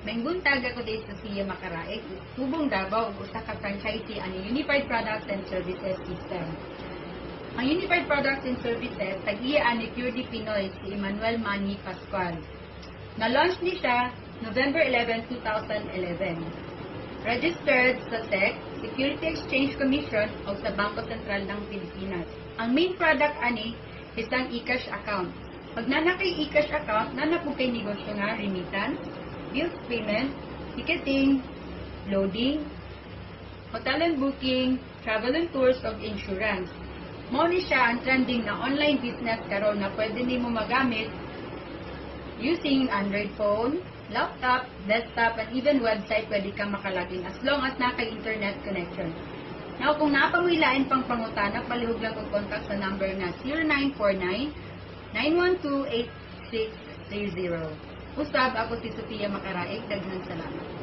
May buntag ako dito sa Siya Makaraig, Tubong Davao, usa ka franchisee ani Unified Products and Services System. Ang Unified Products and Services, tag-iya ani Pure D Pinoy si Emmanuel Manny Pascual. Na-launch ni siya November 11, 2011. Registered sa SEC, Security Exchange Commission o sa Bangko Sentral ng Pilipinas. Ang main product ani isang e-cash account. Pag nanakay e-cash account, nanapog kay negosyo nga remittance, bills payment, ticketing, loading, hotel and booking, travel and tours, o insurance. Mao ni siya ang trending na online business karon na pwede nimo magamit using Android phone, laptop, desktop, and even website pwede ka makalagin as long as naka-internet connection. Now, kung napamuhilain pang pangutana, palihog lang kong contact sa number na 0949-912-8630. Usab, ako si Sofia Makaraig. Daghang salamat.